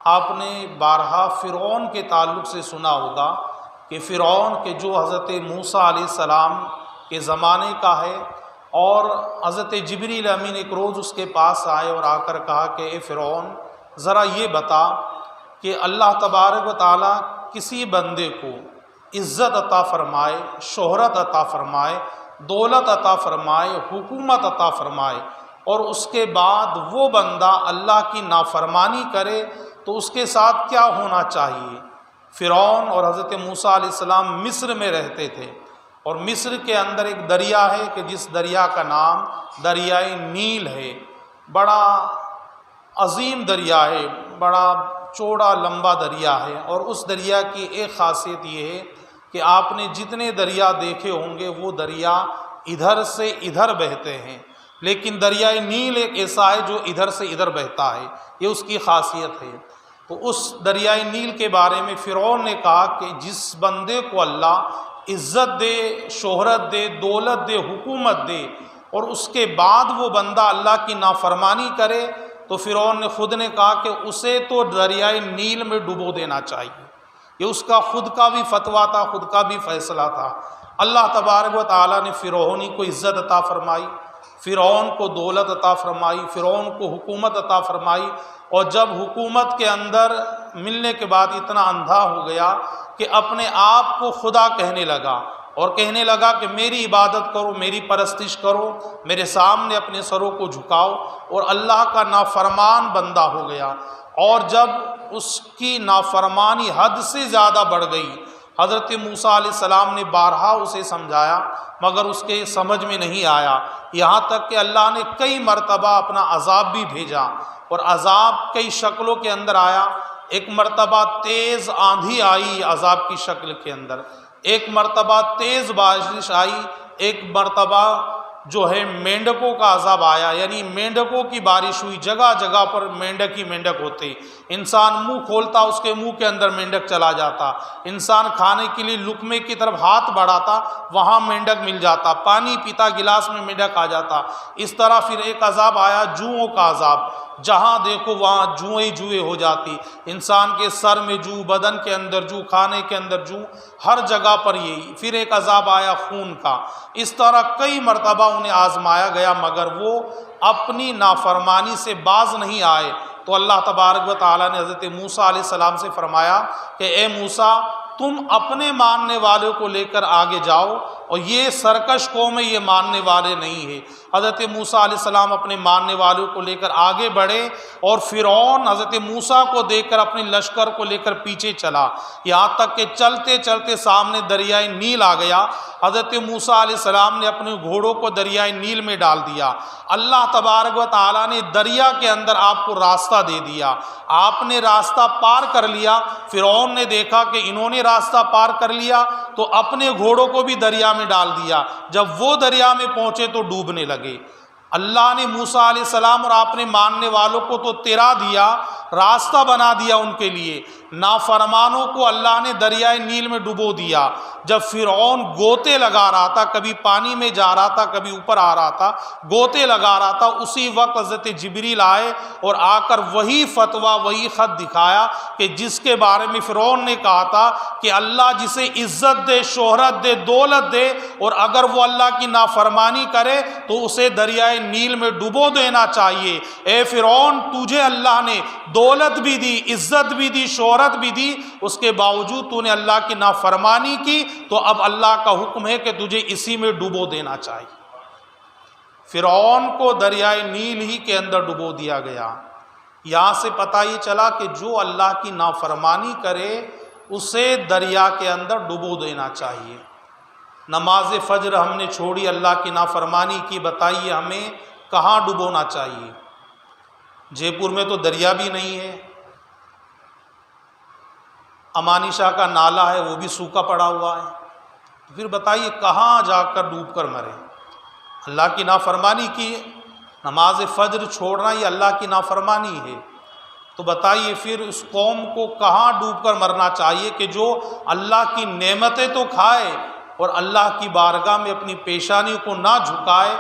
آپ نے بارہا فرعون کے تعلق سے سنا ہوگا کہ فرعون کے جو حضرت موسیٰ علیہ السلام کے زمانے کا ہے، اور حضرت جبریل امین ایک روز اس کے پاس آئے اور آ کر کہا کہ اے فرعون، ذرا یہ بتا کہ اللہ تبارک و تعالیٰ کسی بندے کو عزت عطا فرمائے، شہرت عطا فرمائے، دولت عطا فرمائے، حکومت عطا فرمائے، اور اس کے بعد وہ بندہ اللہ کی نافرمانی کرے تو اس کے ساتھ کیا ہونا چاہیے؟ فرعون اور حضرت موسیٰ علیہ السلام مصر میں رہتے تھے، اور مصر کے اندر ایک دریا ہے کہ جس دریا کا نام دریائے نیل ہے۔ بڑا عظیم دریا ہے، بڑا چوڑا لمبا دریا ہے، اور اس دریا کی ایک خاصیت یہ ہے کہ آپ نے جتنے دریا دیکھے ہوں گے وہ دریا ادھر سے ادھر بہتے ہیں، لیکن دریائے نیل ایک ایسا ہے جو ادھر سے ادھر بہتا ہے، یہ اس کی خاصیت ہے۔ تو اس دریائے نیل کے بارے میں فرعون نے کہا کہ جس بندے کو اللہ عزت دے، شہرت دے، دولت دے، حکومت دے، اور اس کے بعد وہ بندہ اللہ کی نافرمانی کرے، تو فرعون نے خود نے کہا کہ اسے تو دریائے نیل میں ڈبو دینا چاہیے۔ یہ اس کا خود کا بھی فتویٰ تھا، خود کا بھی فیصلہ تھا۔ اللہ تبارک و تعالیٰ نے فرعونی کو عزت عطا فرمائی، فرعون کو دولت عطا فرمائی، فرعون کو حکومت عطا فرمائی، اور جب حکومت کے اندر ملنے کے بعد اتنا اندھا ہو گیا کہ اپنے آپ کو خدا کہنے لگا، اور کہنے لگا کہ میری عبادت کرو، میری پرستش کرو، میرے سامنے اپنے سروں کو جھکاؤ، اور اللہ کا نافرمان بندہ ہو گیا۔ اور جب اس کی نافرمانی حد سے زیادہ بڑھ گئی، حضرت موسیٰ علیہ السلام نے بارہا اسے سمجھایا مگر اس کے سمجھ میں نہیں آیا، یہاں تک کہ اللہ نے کئی مرتبہ اپنا عذاب بھی بھیجا، اور عذاب کئی شکلوں کے اندر آیا۔ ایک مرتبہ تیز آندھی آئی عذاب کی شکل کے اندر، ایک مرتبہ تیز بارش آئی، ایک مرتبہ جو ہے مینڈکوں کا عذاب آیا، یعنی مینڈکوں کی بارش ہوئی، جگہ جگہ پر مینڈک ہی مینڈک ہوتے، انسان منہ کھولتا اس کے منہ کے اندر مینڈک چلا جاتا، انسان کھانے کے لیے لقمے کی طرف ہاتھ بڑھاتا وہاں مینڈک مل جاتا، پانی پیتا گلاس میں مینڈک آ جاتا۔ اس طرح پھر ایک عذاب آیا جوؤں کا عذاب، جہاں دیکھو وہاں جوئیں ہی جوئیں ہو جاتی، انسان کے سر میں جو، بدن کے اندر جو، کھانے کے اندر جو، ہر جگہ پر یہی۔ پھر ایک عذاب آیا خون کا۔ اس طرح کئی مرتبہ انہیں آزمایا گیا مگر وہ اپنی نافرمانی سے باز نہیں آئے۔ تو اللہ تبارک و تعالیٰ نے حضرت موسیٰ علیہ السلام سے فرمایا کہ اے موسیٰ، تم اپنے ماننے والوں کو لے کر آگے جاؤ، اور یہ سرکش قوم یہ ماننے والے نہیں ہیں۔ حضرت موسیٰ علیہ السلام اپنے ماننے والوں کو لے کر آگے بڑھے، اور فرعون حضرت موسیٰ کو دیکھ کر اپنے لشکر کو لے کر پیچھے چلا، یہاں تک کہ چلتے چلتے سامنے دریائے نیل آ گیا۔ حضرت موسیٰ علیہ السلام نے اپنے گھوڑوں کو دریائے نیل میں ڈال دیا۔ اللہ تبارک و تعالیٰ نے دریا کے اندر آپ کو راستہ دے دیا، آپ نے راستہ پار کر لیا۔ فرعون نے دیکھا کہ انہوں نے راستہ پار کر لیا تو اپنے گھوڑوں کو بھی دریا میں ڈال دیا۔ جب وہ دریا میں پہنچے تو ڈوبنے لگے۔ اللہ نے موسیٰ علیہ السلام اور آپ نے ماننے والوں کو تو تیرا دیا، راستہ بنا دیا ان کے لیے، نافرمانوں کو اللہ نے دریائے نیل میں ڈبو دیا۔ جب فرعون گوتے لگا رہا تھا، کبھی پانی میں جا رہا تھا، کبھی اوپر آ رہا تھا، گوتے لگا رہا تھا، اسی وقت حضرت جبریل آئے اور آ کر وہی فتویٰ، وہی خط دکھایا کہ جس کے بارے میں فرعون نے کہا تھا کہ اللہ جسے عزت دے، شہرت دے، دولت دے، اور اگر وہ اللہ کی نافرمانی کرے تو اسے دریائے نیل میں ڈبو دینا چاہیے۔ اے فرعون، تجھے اللہ نے دولت بھی دی، عزت بھی دی، شہرت بھی دی، اس کے باوجود تو نے اللہ کی نافرمانی کی، تو اب اللہ کا حکم ہے کہ تجھے اسی میں ڈبو دینا چاہیے۔ فرعون کو دریائے نیل ہی کے اندر ڈبو دیا گیا۔ یہاں سے پتہ یہ چلا کہ جو اللہ کی نافرمانی کرے اسے دریا کے اندر ڈبو دینا چاہیے۔ نماز فجر ہم نے چھوڑی، اللہ کی نافرمانی کی، بتائیے ہمیں کہاں ڈبونا چاہیے؟ جے پور میں تو دریا بھی نہیں ہے، امانی شاہ کا نالہ ہے وہ بھی سوکھا پڑا ہوا ہے، تو پھر بتائیے کہاں جا کر ڈوب کر مرے؟ اللہ کی نافرمانی کی، نماز فجر چھوڑنا یہ اللہ کی نافرمانی ہے، تو بتائیے پھر اس قوم کو کہاں ڈوب کر مرنا چاہیے کہ جو اللہ کی نعمتیں تو کھائے اور اللہ کی بارگاہ میں اپنی پیشانی کو نہ جھکائے۔